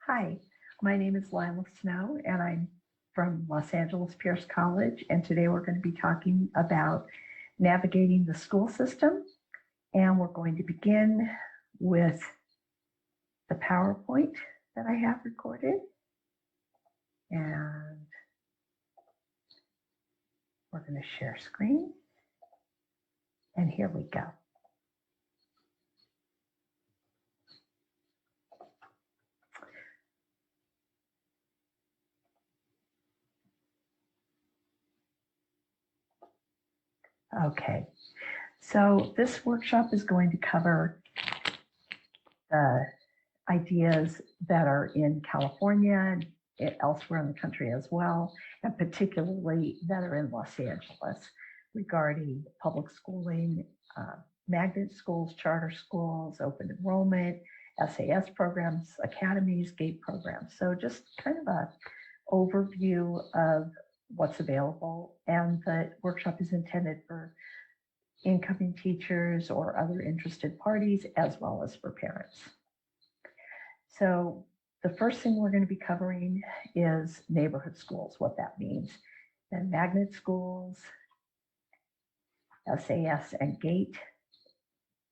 Hi, my name is Lila Snow, and I'm from Los Angeles Pierce College. And today we're going to be talking about navigating the school system. And we're going to begin with the PowerPoint that I have recorded. And we're going to share screen. And here we go. Okay, so this workshop is going to cover the ideas that are in California and elsewhere in the country as well, and particularly that are in Los Angeles regarding public schooling, magnet schools, charter schools, open enrollment, SAS programs, academies, GATE programs. So just kind of a overview of what's available, and the workshop is intended for incoming teachers or other interested parties, as well as for parents. So the first thing we're going to be covering is neighborhood schools, what that means. Then magnet schools, SAS and GATE,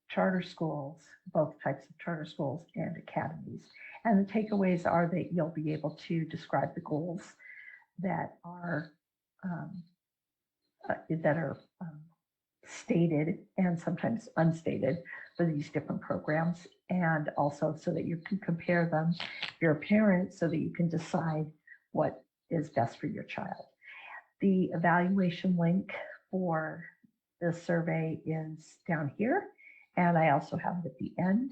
charter schools, both types of charter schools, and academies. And the takeaways are that you'll be able to describe the goals that are stated and sometimes unstated for these different programs, and also so that you can compare them if you're a parent, so that you can decide what is best for your child. The evaluation link for this survey is down here, and I also have it at the end.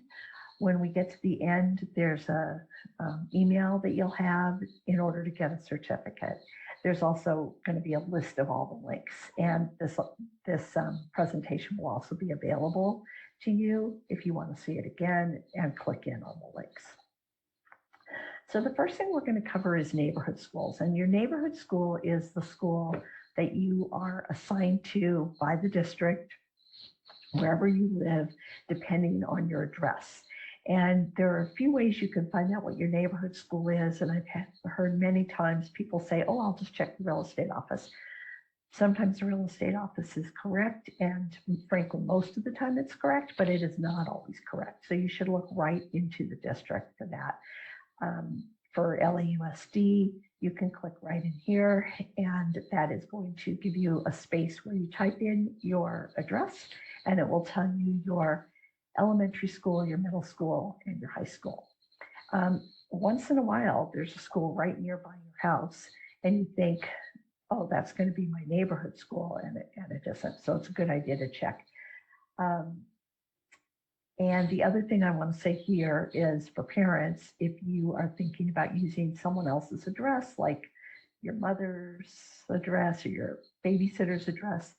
When we get to the end, there's a email that you'll have in order to get a certificate. There's also going to be a list of all the links, and this presentation will also be available to you if you want to see it again and click in on the links. So the first thing we're going to cover is neighborhood schools, and your neighborhood school is the school that you are assigned to by the district, wherever you live, depending on your address. And there are a few ways you can find out what your neighborhood school is. And I've heard many times people say, oh, I'll just check the real estate office. Sometimes the real estate office is correct. And frankly, most of the time it's correct, but it is not always correct. So you should look right into the district for that. For LAUSD, you can click right in here, and that is going to give you a space where you type in your address, and it will tell you your elementary school, your middle school, and your high school. Once in a while, there's a school right nearby your house, and you think, oh, that's going to be my neighborhood school, and it isn't. So it's a good idea to check. And the other thing I want to say here is for parents, if you are thinking about using someone else's address, like your mother's address or your babysitter's address,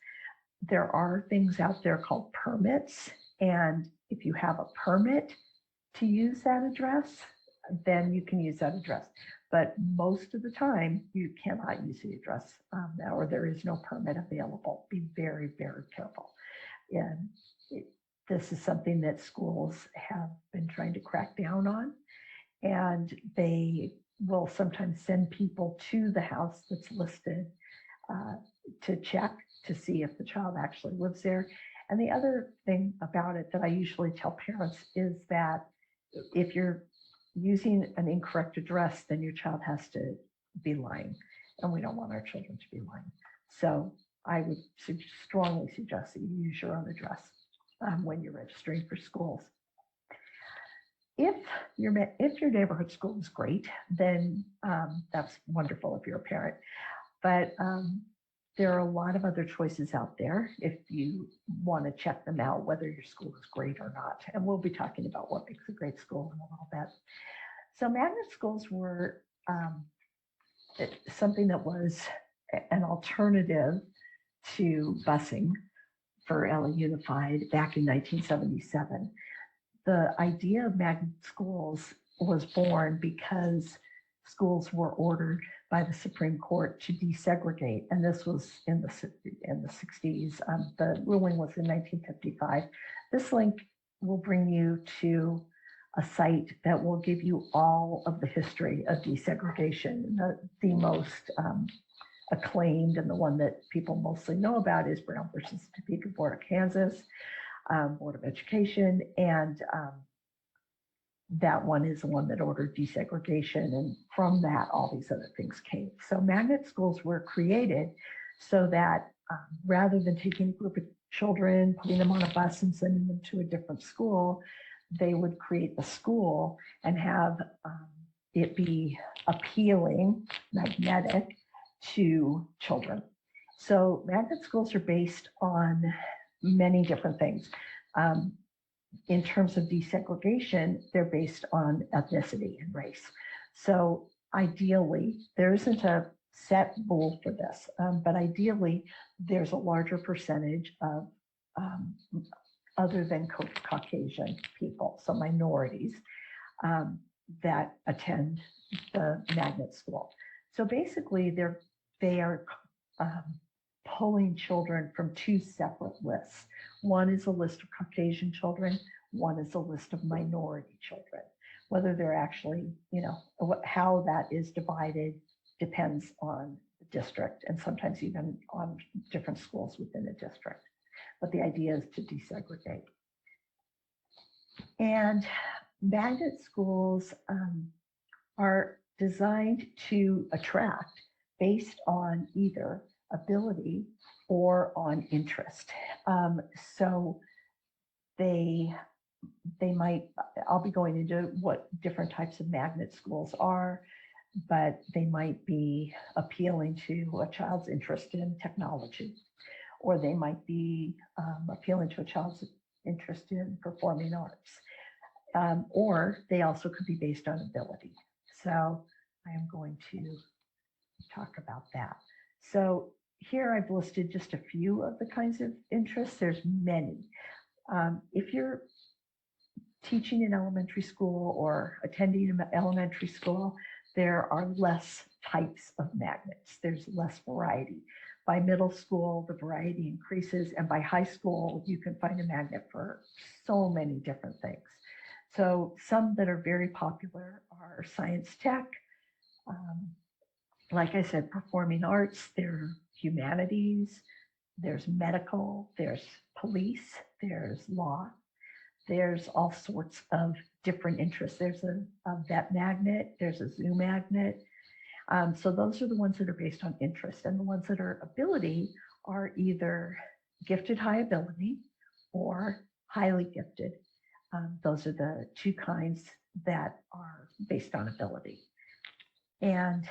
there are things out there called permits. And if you have a permit to use that address, then you can use that address. But most of the time, you cannot use the address or there is no permit available. Be very, very careful. And this is something that schools have been trying to crack down on. And they will sometimes send people to the house that's listed to check to see if the child actually lives there. And the other thing about it that I usually tell parents is that if you're using an incorrect address, then your child has to be lying. And we don't want our children to be lying. So I would strongly suggest that you use your own address when you're registering for schools. If your neighborhood school is great, then that's wonderful if you're a parent. But there are a lot of other choices out there if you want to check them out, whether your school is great or not. And we'll be talking about what makes a great school in a little bit. So magnet schools were something that was an alternative to busing for LA Unified back in 1977. The idea of magnet schools was born because schools were ordered by the Supreme Court to desegregate, and this was in the 60s. The ruling was in 1955. This link will bring you to a site that will give you all of the history of desegregation. The most acclaimed and the one that people mostly know about is Brown versus Topeka Board of Kansas, Board of Education, and that one is the one that ordered desegregation, and from that, all these other things came. So magnet schools were created so that rather than taking a group of children, putting them on a bus and sending them to a different school, they would create the school and have it be appealing, magnetic to children. So magnet schools are based on many different things. In terms of desegregation, they're based on ethnicity and race. So ideally, there isn't a set rule for this, but ideally, there's a larger percentage of other than Caucasian people, so minorities, that attend the magnet school. So basically, they are pulling children from two separate lists. One is a list of Caucasian children, one is a list of minority children. Whether they're actually, how that is divided depends on the district and sometimes even on different schools within a district. But the idea is to desegregate. And magnet schools are designed to attract based on either ability or on interest. So they might, I'll be going into what different types of magnet schools are, but they might be appealing to a child's interest in technology, or they might be appealing to a child's interest in performing arts, or they also could be based on ability. So I am going to talk about that. So here I've listed just a few of the kinds of interests. There's many. If you're teaching in elementary school or attending an elementary school, there are less types of magnets. There's less variety. By middle school, the variety increases, and by high school, you can find a magnet for so many different things. So some that are very popular are science tech, like I said, performing arts, there's humanities, there's medical, there's police, there's law, there's all sorts of different interests. There's a vet magnet, there's a zoo magnet. So those are the ones that are based on interest, and the ones that are ability are either gifted high ability or highly gifted. Those are the two kinds that are based on ability. And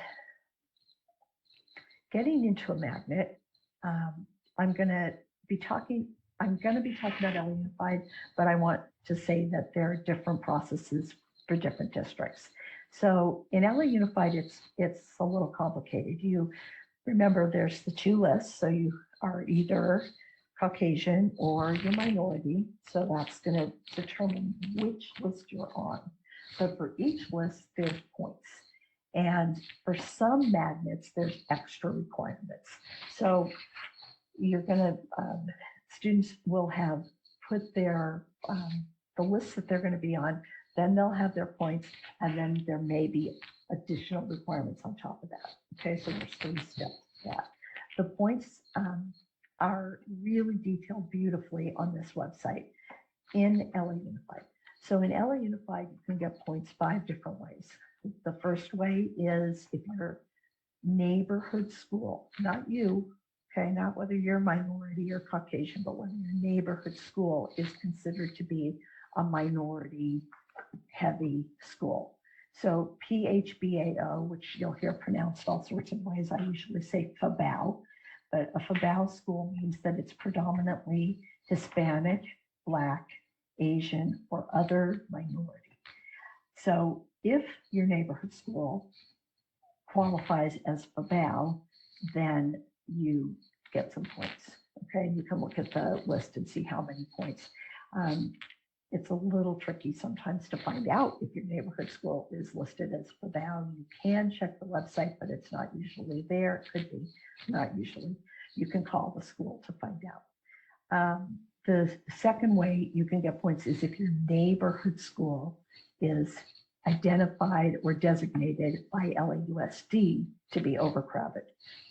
getting into a magnet, I'm going to be talking about LA Unified, but I want to say that there are different processes for different districts. So in LA Unified, it's a little complicated. You remember there's the two lists. So you are either Caucasian or you're minority. So that's going to determine which list you're on. But for each list, there's points. And for some magnets, there's extra requirements. So you're going to, students will have put their, the lists that they're going to be on, then they'll have their points, and then there may be additional requirements on top of that. Okay, so there's 3 steps to that. The points are really detailed beautifully on this website in LA Unified. So in LA Unified, you can get points 5 different ways. The first way is if your neighborhood school, not you, okay, not whether you're minority or Caucasian, but whether your neighborhood school is considered to be a minority heavy school. So PHBAO, which you'll hear pronounced all sorts of ways. I usually say FABAO, but a FABAO school means that it's predominantly Hispanic, Black, Asian, or other minority. So if your neighborhood school qualifies as FABAO, then you get some points. Okay, you can look at the list and see how many points. It's a little tricky sometimes to find out if your neighborhood school is listed as FABAO. You can check the website, but it's not usually there. It could be, not usually. You can call the school to find out. The second way you can get points is if your neighborhood school is identified or designated by LAUSD to be overcrowded.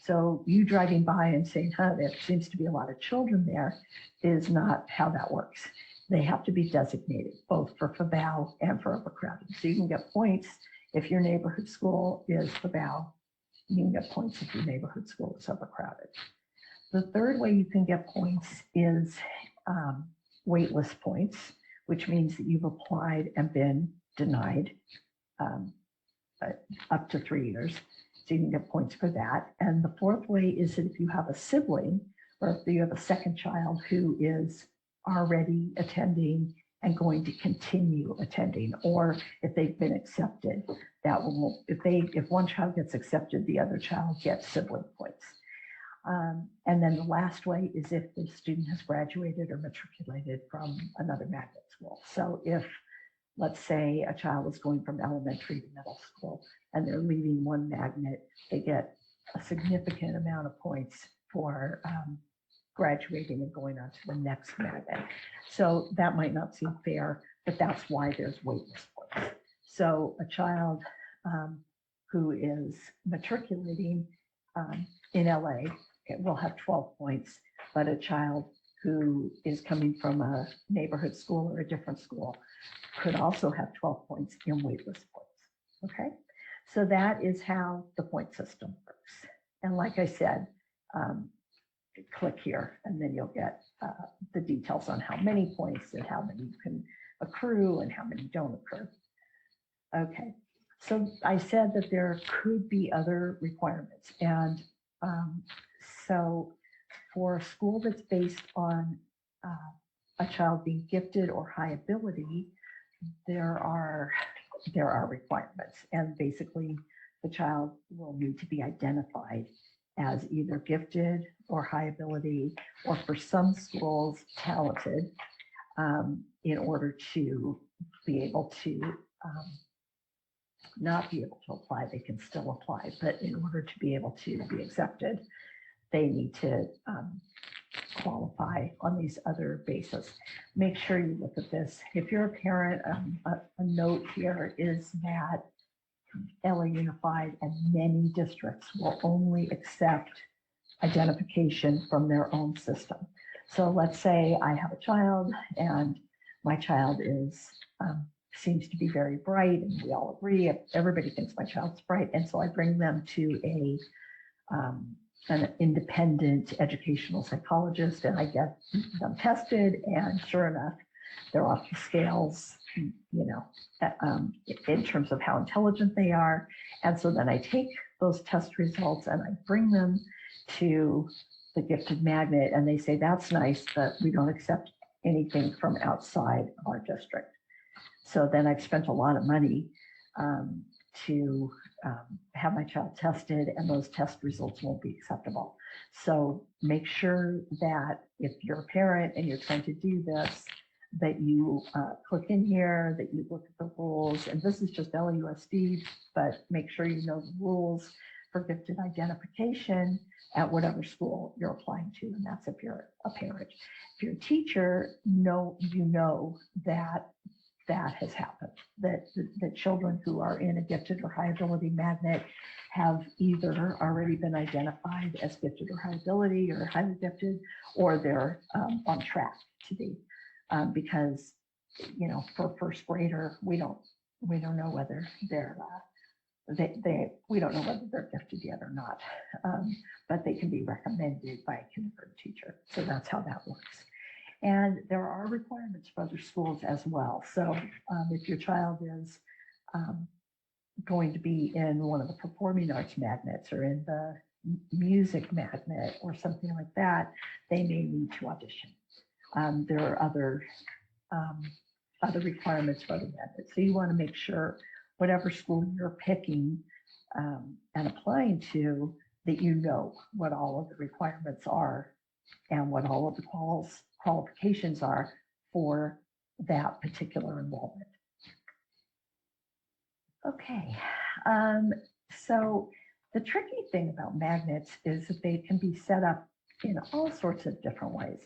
So you driving by and saying, there seems to be a lot of children there is not how that works. They have to be designated both for FABAO and for overcrowding. So you can get points if your neighborhood school is FABAO. You can get points if your neighborhood school is overcrowded. The third way you can get points is waitlist points, which means that you've applied and been denied up to 3 years. So you can get points for that. And the fourth way is that if you have a sibling or if you have a second child who is already attending and going to continue attending, or if they've been accepted, that will, if one child gets accepted, the other child gets sibling points. And then the last way is if the student has graduated or matriculated from another magnet school. So if, let's say, a child is going from elementary to middle school and they're leaving one magnet, they get a significant amount of points for graduating and going on to the next magnet. So that might not seem fair, but that's why there's waitlist points. So a child who is matriculating in LA will have 12 points, but a child who is coming from a neighborhood school or a different school could also have 12 points in waitlist points. Okay, so that is how the point system works. And like I said, click here and then you'll get the details on how many points and how many you can accrue and how many don't accrue. Okay, so I said that there could be other requirements, and so for a school that's based on a child being gifted or high ability, there are requirements, and basically the child will need to be identified as either gifted or high ability, or for some schools, talented, in order to be able to not be able to apply. They can still apply, but in order to be able to be accepted, they need to qualify on these other bases. Make sure you look at this. If you're a parent, a note here is that LA Unified and many districts will only accept identification from their own system. So let's say I have a child and my child is seems to be very bright, and we all agree, everybody thinks my child's bright, and so I bring them to an independent educational psychologist and I get them tested, and sure enough, they're off the scales, in terms of how intelligent they are. And so then I take those test results and I bring them to the gifted magnet, and they say, that's nice, but we don't accept anything from outside of our district. So then I've spent a lot of money to have my child tested, and those test results won't be acceptable. So make sure that if you're a parent and you're trying to do this, that you click in here, that you look at the rules, and this is just LAUSD, but make sure you know the rules for gifted identification at whatever school you're applying to, and that's if you're a parent. If you're a teacher, you know that has happened, that the children who are in a gifted or high ability magnet have either already been identified as gifted or high ability or highly gifted, or they're on track to be. Because, for a first grader, we don't know whether they're we don't know whether they're gifted yet or not, but they can be recommended by a kindergarten teacher. So that's how that works. And there are requirements for other schools as well. So if your child is going to be in one of the performing arts magnets or in the music magnet or something like that, they may need to audition. There are other requirements for other magnets. So you want to make sure whatever school you're picking and applying to, that you know what all of the requirements are and what all of the qualifications are for that particular enrollment. Okay, so the tricky thing about magnets is that they can be set up in all sorts of different ways.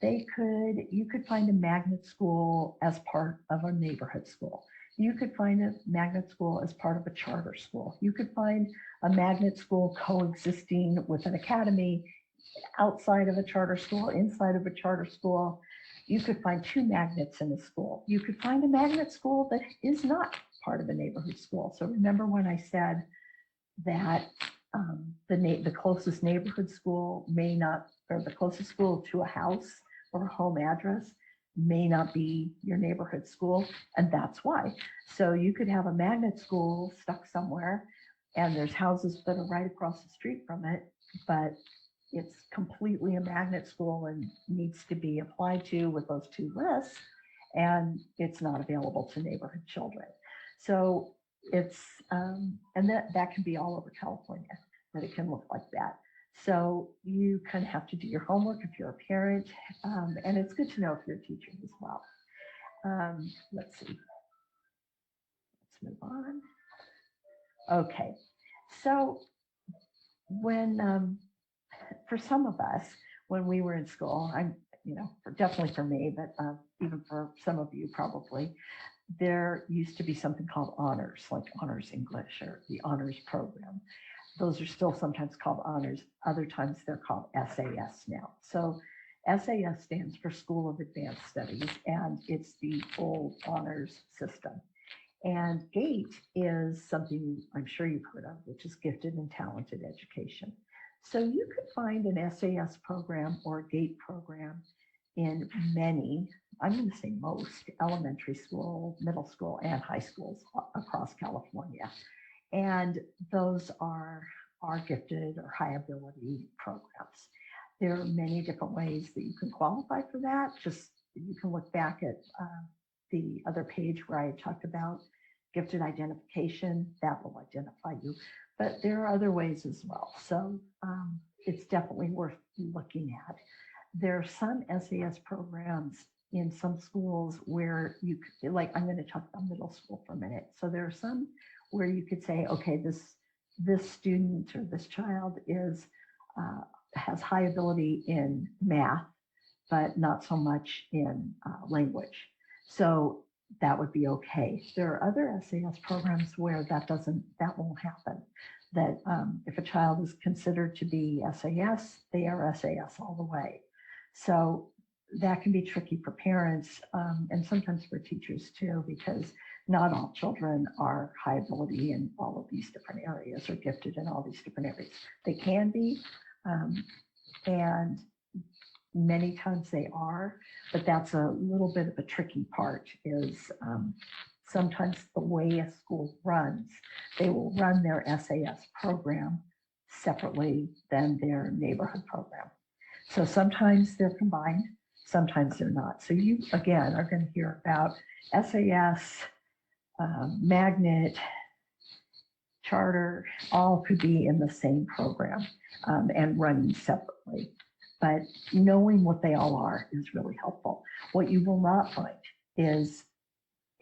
You could find a magnet school as part of a neighborhood school. You could find a magnet school as part of a charter school. You could find a magnet school coexisting with an academy outside of a charter school, inside of a charter school. You could find two magnets in a school. You could find a magnet school that is not part of a neighborhood school. So remember when I said that the closest neighborhood school may not, or the closest school to a house or a home address may not be your neighborhood school, and that's why. So you could have a magnet school stuck somewhere, and there's houses that are right across the street from it, but it's completely a magnet school and needs to be applied to with those two lists, and it's not available to neighborhood children. So it's, and that can be all over California, that it can look like that. So you kind of have to do your homework if you're a parent, and it's good to know if you're a teacher as well. Let's see. Let's move on. Okay, so when, for some of us, when we were in school, definitely for me, but even for some of you probably, there used to be something called honors, like honors English or the honors program. Those are still sometimes called honors. Other times they're called SAS now. So SAS stands for School of Advanced Studies, and it's the old honors system. And GATE is something I'm sure you've heard of, which is Gifted and Talented Education. So you could find an SAS program or a GATE program in many, I'm going to say most, elementary school, middle school, and high schools across California. And those are gifted or high ability programs. There are many different ways that you can qualify for that. Just you can look back at the other page where I talked about gifted identification, that will identify you. But there are other ways as well. So it's definitely worth looking at. There are some SAS programs in some schools where you could, like, I'm going to talk about middle school for a minute. So there are some where you could say, okay, this student or this child has high ability in math, but not so much in language. So that would be okay. There are other SAS programs where that won't happen. That if a child is considered to be SAS, they are SAS all the way. So that can be tricky for parents and sometimes for teachers too, because not all children are high ability in all of these different areas or gifted in all these different areas. They can be, and many times they are, but that's a little bit of a tricky part is sometimes the way a school runs, they will run their SAS program separately than their neighborhood program. So sometimes they're combined, sometimes they're not. So you, again, are going to hear about SAS, magnet, charter, all could be in the same program and running separately. But knowing what they all are is really helpful. What you will not find is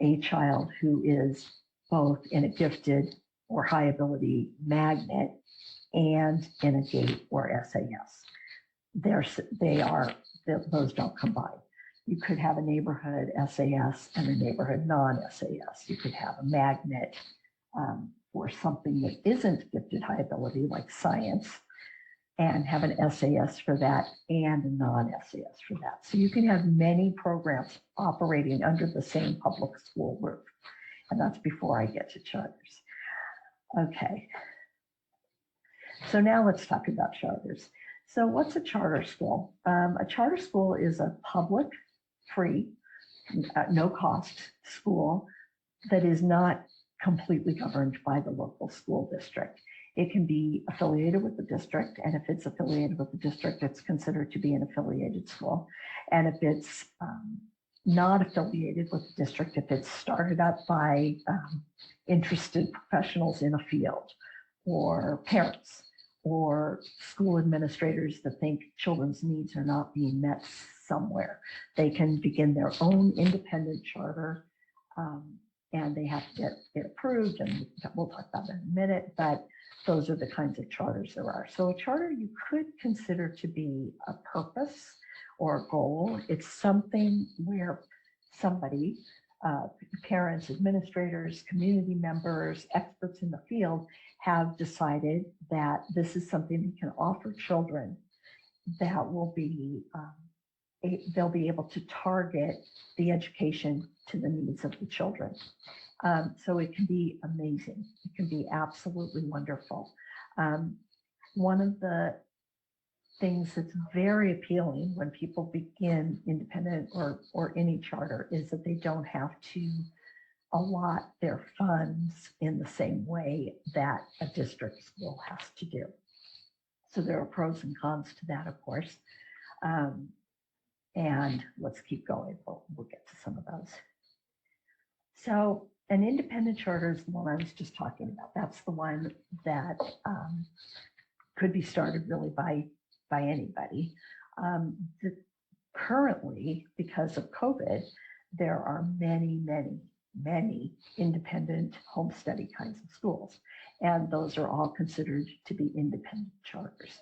a child who is both in a gifted or high ability magnet and in a GATE or SAS. Those don't combine. You could have a neighborhood SAS and a neighborhood non-SAS. You could have a magnet for something that isn't gifted high ability like science, and have an SAS for that and a non-SAS for that. So you can have many programs operating under the same public school roof. And that's before I get to charters. Okay. So now let's talk about charters. So what's a charter school? A charter school is a public, free, no cost school that is not completely governed by the local school district. It can be affiliated with the district, and if it's affiliated with the district, it's considered to be an affiliated school. And if it's not affiliated with the district, if it's started up by interested professionals in a field, or parents, or school administrators that think children's needs are not being met somewhere, they can begin their own independent charter, and they have to get approved, and we'll talk about that in a minute, but those are the kinds of charters there are. So a charter you could consider to be a purpose or a goal. It's something where somebody parents, administrators, community members, experts in the field have decided that this is something we can offer children that will be, they'll be able to target the education to the needs of the children. So it can be amazing. It can be absolutely wonderful. One of the things that's very appealing when people begin independent or any charter is that they don't have to allot their funds in the same way that a district school has to do. So there are pros and cons to that, of course. And let's keep going. We'll get to some of those. So an independent charter is the one I was just talking about. That's the one that could be started really by anybody. Currently, because of COVID, there are many independent home study kinds of schools, and those are all considered to be independent charters.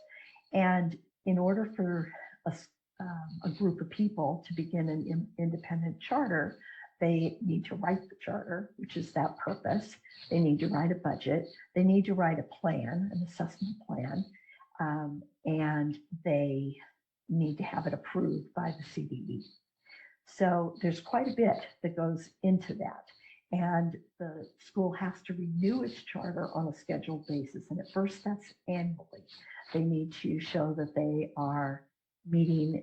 And in order for a group of people to begin an independent charter, they need to write the charter, which is that purpose. They need to write a budget. They need to write a plan, an assessment plan, and they need to have it approved by the CDE. So there's quite a bit that goes into that. And the school has to renew its charter on a scheduled basis. And at first that's annually. They need to show that they are meeting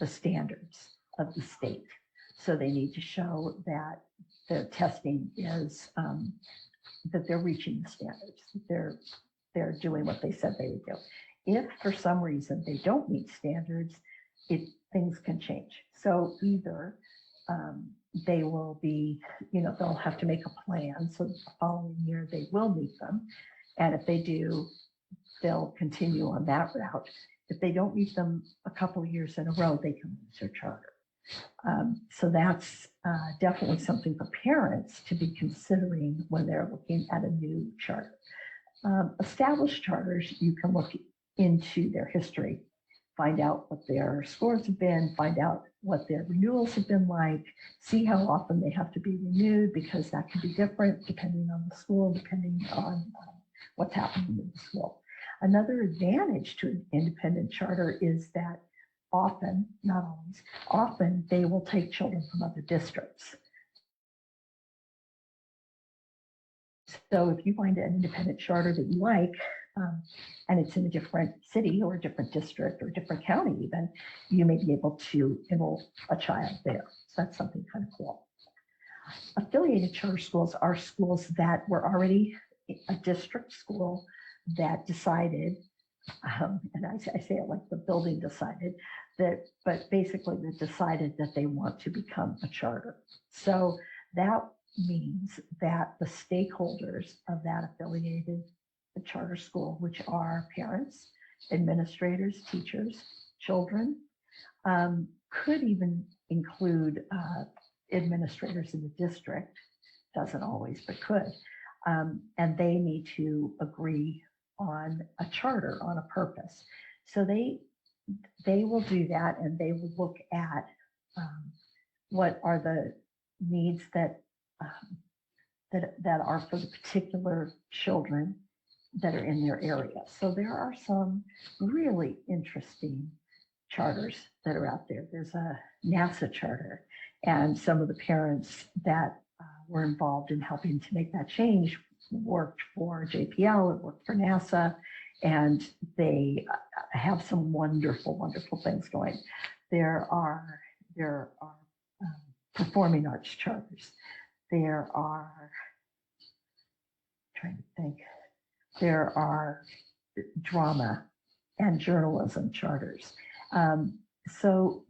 the standards of the state. So they need to show that the testing is, that they're reaching the standards, that they're doing what they said they would do. If for some reason they don't meet standards, things can change. So either they will be, they'll have to make a plan. So the following year they will meet them. And if they do, they'll continue on that route. If they don't meet them a couple of years in a row, they can lose their charter. So that's definitely something for parents to be considering when they're looking at a new charter. Established charters, you can look into their history, find out what their scores have been, find out what their renewals have been like, see how often they have to be renewed, because that can be different depending on the school, depending on what's happening in the school. Another advantage to an independent charter is that often, not always, often they will take children from other districts. So if you find an independent charter that you like, and it's in a different city or a different district or a different county even, you may be able to enroll a child there. So that's something kind of cool. Affiliated charter schools are schools that were already a district school that decided, and I say it like the building decided, that, but basically they decided that they want to become a charter. So that means that the stakeholders of that affiliated charter school, which are parents, administrators, teachers, children, could even include administrators in the district, doesn't always, but could, and they need to agree on a charter, on a purpose. So they will do that, and they will look at what are the needs that are for the particular children that are in their area. So there are some really interesting charters that are out there. There's a NASA charter, and some of the parents that were involved in helping to make that change worked for JPL, it worked for NASA, and they have some wonderful, wonderful things going. There are performing arts charters. There are, trying to think, there are drama and journalism charters. So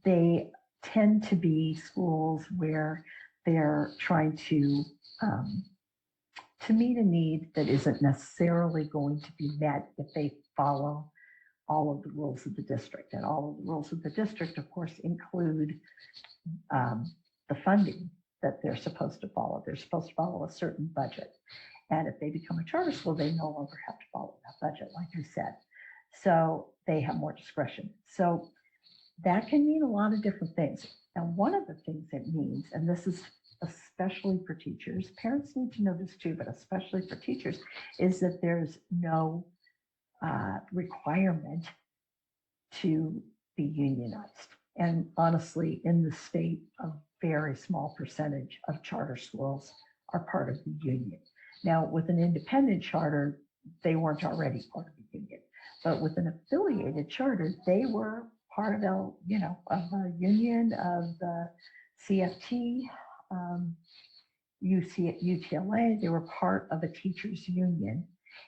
they tend to be schools where they're trying to meet a need that isn't necessarily going to be met if they follow all of the rules of the district. And all of the rules of the district, of course, include the funding that they're supposed to follow. They're supposed to follow a certain budget. And if they become a charter school, they no longer have to follow that budget, like I said. So they have more discretion. So that can mean a lot of different things. And one of the things it means, and this is especially for teachers, parents need to know this too, but especially for teachers, is that there's no requirement to be unionized. And honestly, in the state, a very small percentage of charter schools are part of the union. Now, with an independent charter, they weren't already part of the union, but with an affiliated charter, they were part of the, of the union, of the CFT, UTLA. They were part of a teachers union.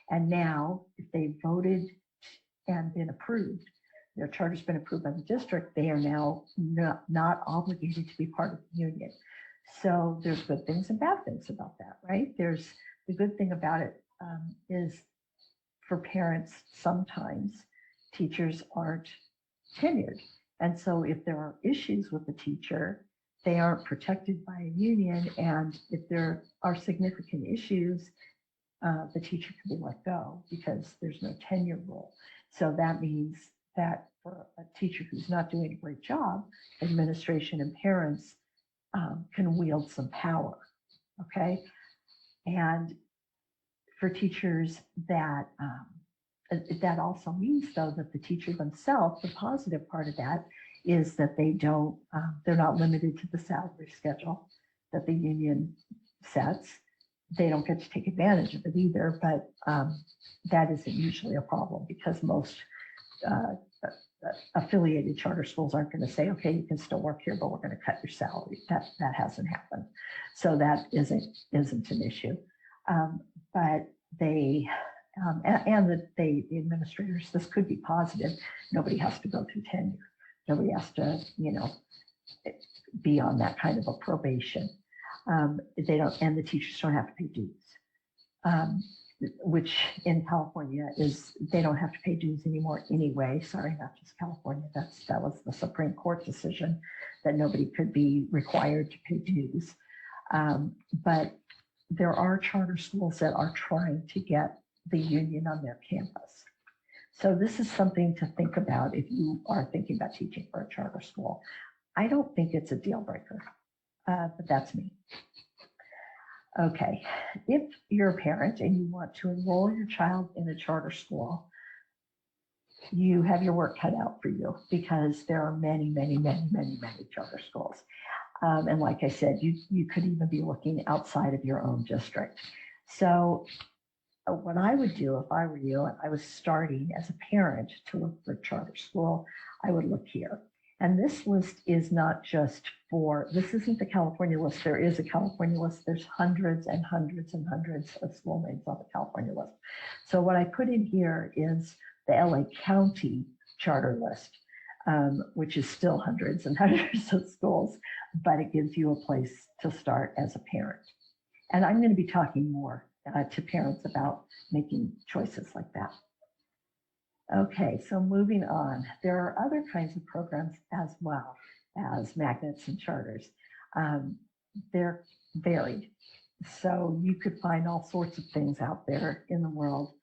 And now, if they voted and been approved, their charter's been approved by the district, they are now not obligated to be part of the union. So there's good things and bad things about that, right? There's the good thing about it is for parents, sometimes teachers aren't tenured. And so if there are issues with the teacher, they aren't protected by a union. And if there are significant issues, the teacher can be let go because there's no tenure rule. So that means that for a teacher who's not doing a great job, administration and parents can wield some power, okay? And for teachers that also means though that the teacher themselves, the positive part of that is that they're not limited to the salary schedule that the union sets. They don't get to take advantage of it either, but that isn't usually a problem because most affiliated charter schools aren't going to say, okay, you can still work here, but we're going to cut your salary. That hasn't happened. So that isn't an issue. But they, the administrators, this could be positive. Nobody has to go through tenure. Nobody has to, be on that kind of a probation. They don't, and the teachers don't have to pay dues. Which in California they don't have to pay dues anymore anyway. Sorry, not just California. That was the Supreme Court decision that nobody could be required to pay dues. But there are charter schools that are trying to get the union on their campus. So this is something to think about if you are thinking about teaching for a charter school. I don't think it's a deal breaker, but that's me. Okay, if you're a parent and you want to enroll your child in a charter school, you have your work cut out for you because there are many, many, many, many, many charter schools. And like I said, you could even be looking outside of your own district. So what I would do if I were you, and I was starting as a parent to look for a charter school, I would look here. And this list is not just this isn't the California list. There is a California list. There's hundreds and hundreds and hundreds of school names on the California list. So what I put in here is the LA County charter list, which is still hundreds and hundreds of schools, but it gives you a place to start as a parent. And I'm going to be talking more to parents about making choices like that. Okay, so moving on, there are other kinds of programs as well as magnets and charters. They're varied. So you could find all sorts of things out there in the world.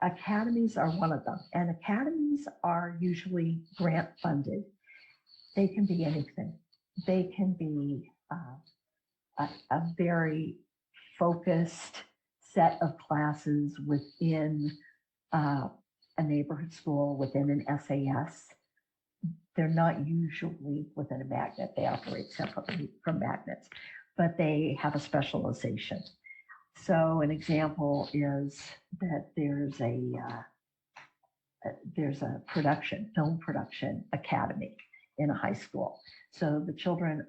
Academies are one of them, and academies are usually grant funded. They can be anything. They can be a very focused set of classes within a neighborhood school, within an SAS. They're not usually within a magnet. They operate separately from magnets, but they have a specialization. So an example is that there's a film production academy in a high school. So the children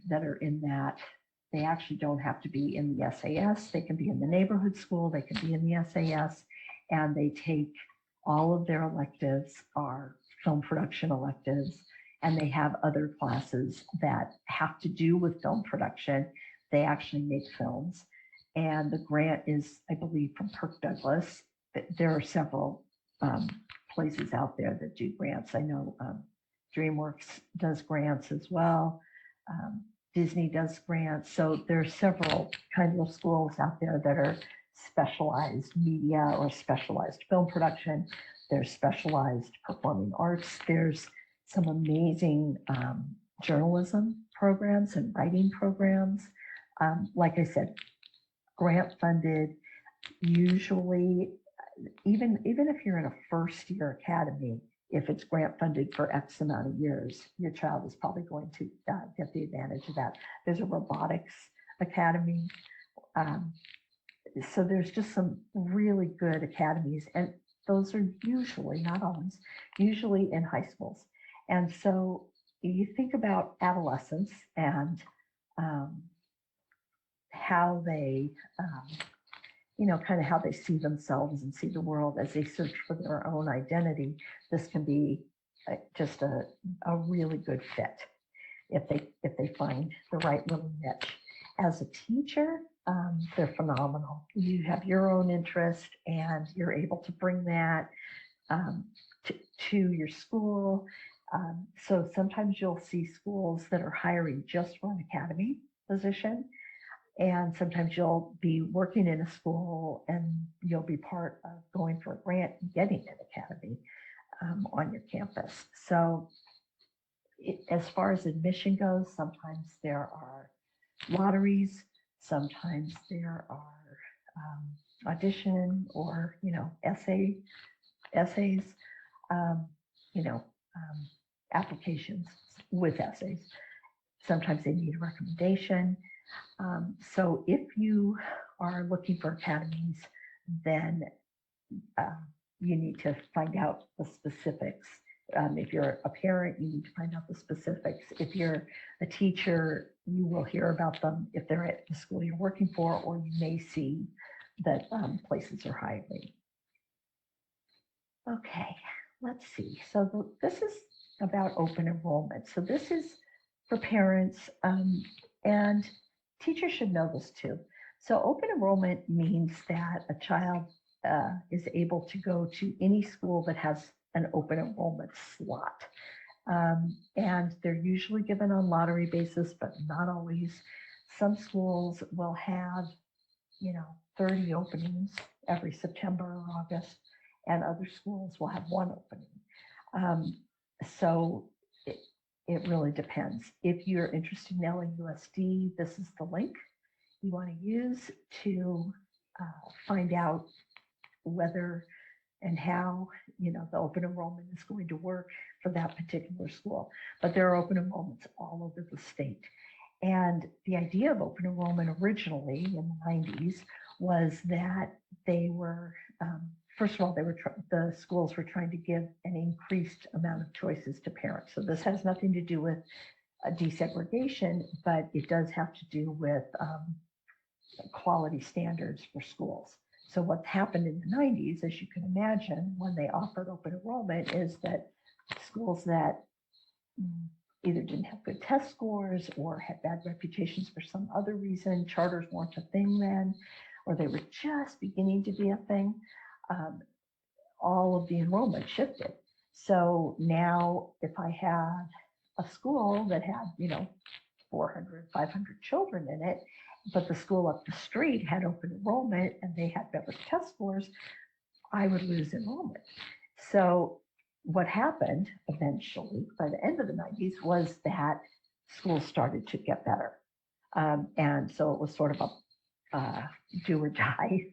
that are in that, they actually don't have to be in the SAS. They can be in the neighborhood school. They can be in the SAS, and they take all of their electives are film production electives, and they have other classes that have to do with film production. They actually make films, and the grant is, I believe, from Kirk Douglas. There are several places out there that do grants. I know DreamWorks does grants as well. Disney does grants. So there are several kinds of schools out there that are specialized media or specialized film production. There's specialized performing arts. There's some amazing journalism programs and writing programs. Like I said, grant funded, usually, even if you're in a first year academy, if it's grant funded for X amount of years, your child is probably going to get the advantage of that. There's a robotics academy. So there's just some really good academies, and those are usually, not always, usually in high schools. And so you think about adolescents and how they, kind of how they see themselves and see the world as they search for their own identity. This can be just a really good fit if they find the right little niche. As a teacher, they're phenomenal. You have your own interest and you're able to bring that to your school. So sometimes you'll see schools that are hiring just for an academy position. And sometimes you'll be working in a school and you'll be part of going for a grant and getting an academy on your campus. So as far as admission goes, sometimes there are lotteries, sometimes there are audition or, essays, applications with essays. Sometimes they need a recommendation. So if you are looking for academies, then you need to find out the specifics. If you're a parent, you need to find out the specifics. If you're a teacher, you will hear about them if they're at the school you're working for, or you may see that places are hiring. Okay, let's see. So this is about open enrollment. So this is for parents, and teachers should know this too. So open enrollment means that a child is able to go to any school that has an open enrollment slot. And they're usually given on lottery basis, but not always. Some schools will have, 30 openings every September or August, and other schools will have one opening. So it really depends. If you're interested in LAUSD, this is the link you want to use to find out whether and how, the open enrollment is going to work for that particular school. But there are open enrollments all over the state. And the idea of open enrollment originally in the 90s was that they were, first of all, the schools were trying to give an increased amount of choices to parents. So this has nothing to do with desegregation, but it does have to do with quality standards for schools. So what happened in the 90s, as you can imagine, when they offered open enrollment, is that schools that either didn't have good test scores or had bad reputations for some other reason, charters weren't a thing then, or they were just beginning to be a thing, all of the enrollment shifted. So now if I had a school that had, 400, 500 children in it, but the school up the street had open enrollment and they had better test scores, I would lose enrollment. So what happened eventually by the end of the 90s was that schools started to get better. And so it was sort of a do or die,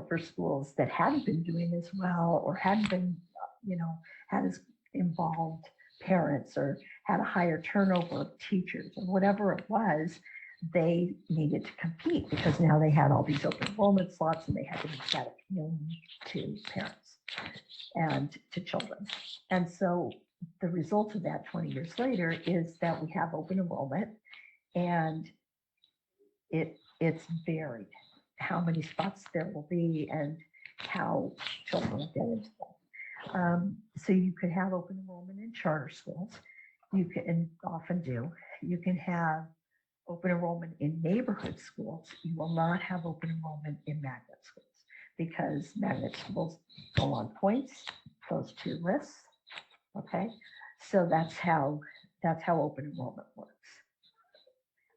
for schools that hadn't been doing as well or hadn't been, had as involved parents or had a higher turnover of teachers or whatever it was. They needed to compete because now they had all these open enrollment slots and they had to make that appealing to parents and to children. And so the result of that 20 years later is that we have open enrollment, and it's varied how many spots there will be and how children will get into them. So you could have open enrollment in charter schools. You can, and often do. You can have open enrollment in neighborhood schools. You will not have open enrollment in magnet schools because magnet schools go on points, those two lists. Okay, so that's how open enrollment works.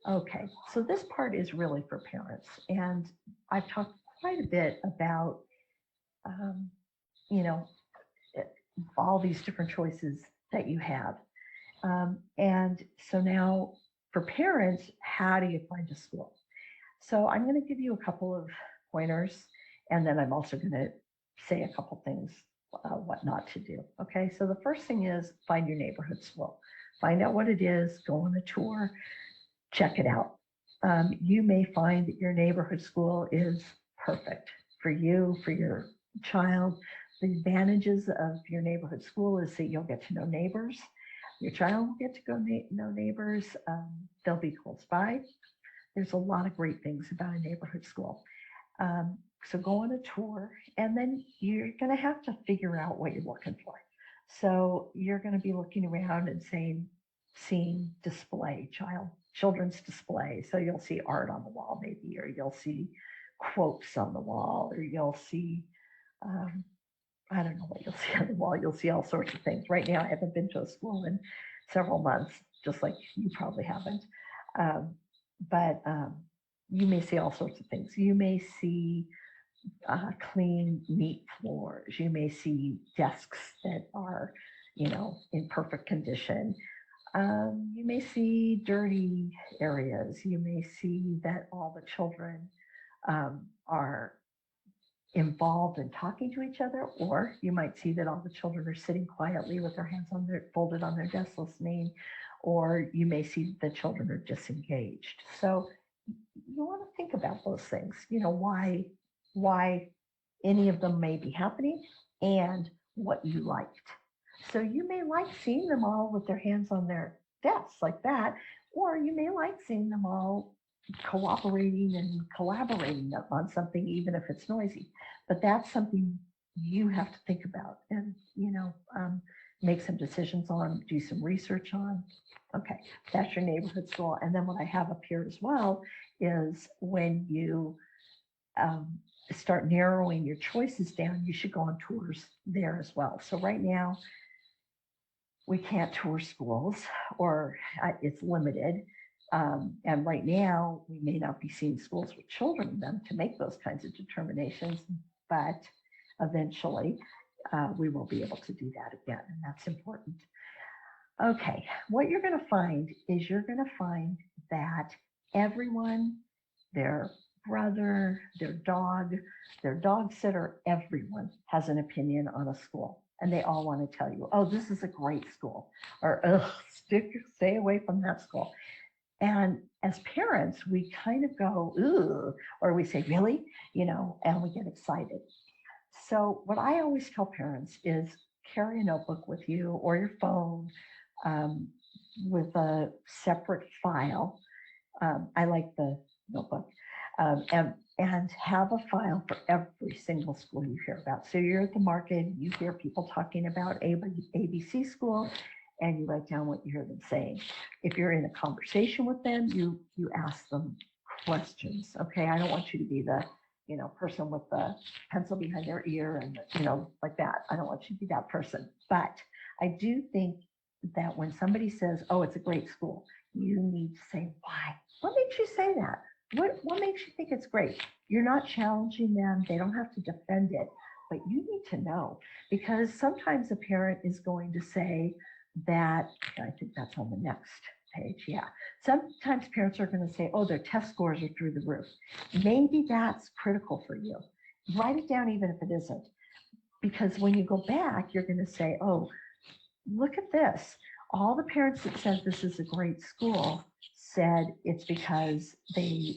Okay, so this part is really for parents, and I've talked quite a bit about, all these different choices that you have. And so now for parents, how do you find a school? So I'm going to give you a couple of pointers, and then I'm also going to say a couple things, what not to do. Okay, so the first thing is find your neighborhood school. Find out what it is, go on a tour, check it out. You may find that your neighborhood school is perfect for you, for your child. The advantages of your neighborhood school is that you'll get to know neighbors. Your child will get to know neighbors. They'll be close by. There's a lot of great things about a neighborhood school. So go on a tour, and then you're going to have to figure out what you're looking for. So you're going to be looking around and seeing display, children's display. So you'll see art on the wall maybe, or you'll see quotes on the wall, or you'll see, I don't know what you'll see on the wall. You'll see all sorts of things. Right now, I haven't been to a school in several months, just like you probably haven't. But you may see all sorts of things. You may see clean, neat floors. You may see desks that are, in perfect condition. You may see dirty areas. You may see that all the children are involved in talking to each other, or you might see that all the children are sitting quietly with their hands folded on their desks listening, or you may see the children are disengaged. So you want to think about those things, why any of them may be happening and what you liked. So you may like seeing them all with their hands on their desks like that, or you may like seeing them all cooperating and collaborating on something, even if it's noisy. But that's something you have to think about and, make some decisions on, do some research on. Okay, that's your neighborhood school. And then what I have up here as well is when you start narrowing your choices down, you should go on tours there as well. So right now, we can't tour schools, or it's limited. And right now, we may not be seeing schools with children in them to make those kinds of determinations, but eventually we will be able to do that again, and that's important. Okay, what you're going to find is you're going to find that everyone, their brother, their dog sitter, everyone has an opinion on a school. And they all want to tell you, oh, this is a great school, or stay away from that school. And as parents, we kind of go, ooh, or we say, really? And we get excited. So what I always tell parents is carry a notebook with you or your phone with a separate file. I like the notebook. And have a file for every single school you hear about. So you're at the market, you hear people talking about ABC school, and you write down what you hear them saying. If you're in a conversation with them, you ask them questions. Okay, I don't want you to be the person with the pencil behind their ear and like that. I don't want you to be that person. But I do think that when somebody says, "Oh, it's a great school," you need to say why. What makes you say that? What makes you think it's great? You're not challenging them. They don't have to defend it, but you need to know, because sometimes a parent is going to say that, I think that's on the next page. Yeah. Sometimes parents are going to say, oh, their test scores are through the roof. Maybe that's critical for you. Write it down even if it isn't, because when you go back, you're going to say, oh, look at this. All the parents that said this is a great school said it's because they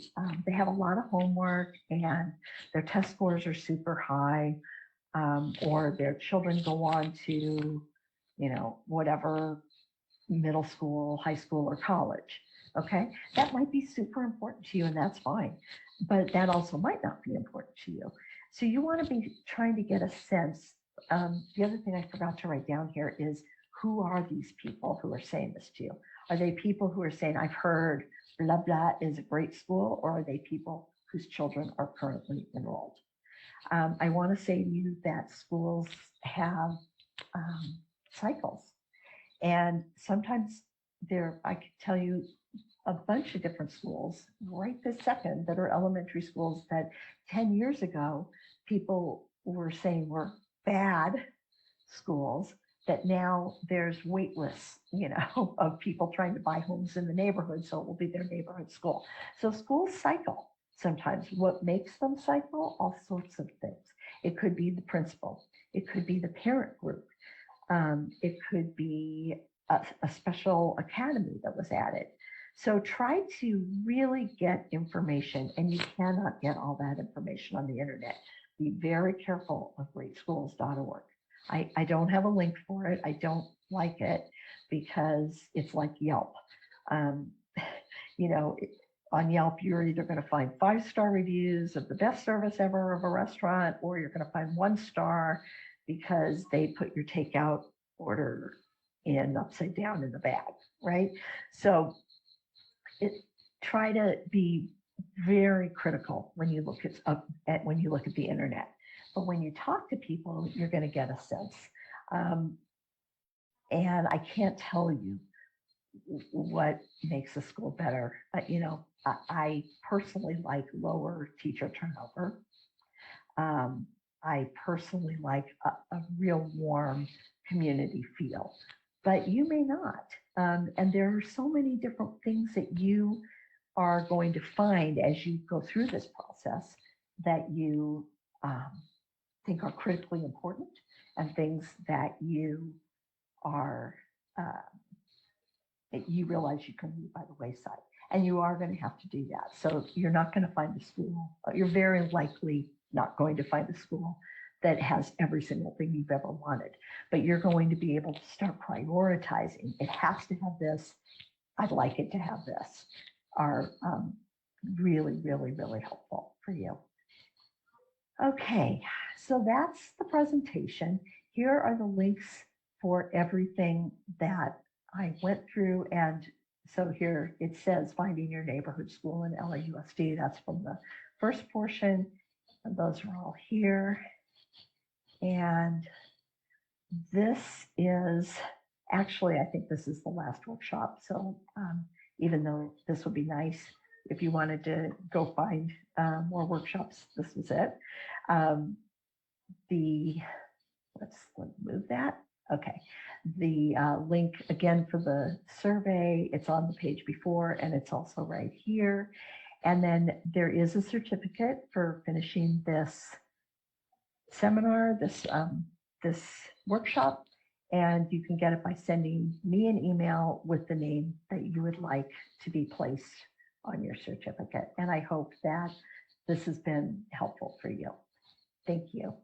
have a lot of homework and their test scores are super high, or their children go on to, whatever middle school, high school, or college. Okay, that might be super important to you, and that's fine, but that also might not be important to you. So you want to be trying to get a sense. The other thing I forgot to write down here is, who are these people who are saying this to you? Are they people who are saying, I've heard blah, blah is a great school, or are they people whose children are currently enrolled? I want to say to you that schools have cycles. And sometimes I could tell you a bunch of different schools right this second that are elementary schools that 10 years ago, people were saying were bad schools, that now there's wait lists, of people trying to buy homes in the neighborhood, so it will be their neighborhood school. So schools cycle sometimes. What makes them cycle? All sorts of things. It could be the principal. It could be the parent group. It could be a special academy that was added. So try to really get information, and you cannot get all that information on the internet. Be very careful of greatschools.org. I don't have a link for it. I don't like it because it's like Yelp. Um, on Yelp, you're either going to find 5-star reviews of the best service ever of a restaurant, or you're going to find 1 star because they put your takeout order in upside down in the bag, right? So try to be very critical when you look at the internet. But when you talk to people, you're going to get a sense. And I can't tell you what makes a school better. I personally like lower teacher turnover. I personally like a real warm community feel, but you may not. And there are so many different things that you are going to find as you go through this process that you think are critically important, and things that you are that you realize you can leave by the wayside. And you are going to have to do that. So you're not going to find a school, you're very likely not going to find a school that has every single thing you've ever wanted, but you're going to be able to start prioritizing. It has to have this. I'd like it to have this. Are really, really, really helpful for you. Okay, so that's the presentation. Here are the links for everything that I went through. And so here it says finding your neighborhood school in LAUSD. That's from the first portion. And those are all here. And this is actually, I think this is the last workshop. So even though this would be nice, if you wanted to go find more workshops, this was it. Let's move that. Okay. The link again for the survey, it's on the page before, and it's also right here. And then there is a certificate for finishing this seminar, this workshop, and you can get it by sending me an email with the name that you would like to be placed on your certificate. And I hope that this has been helpful for you. Thank you.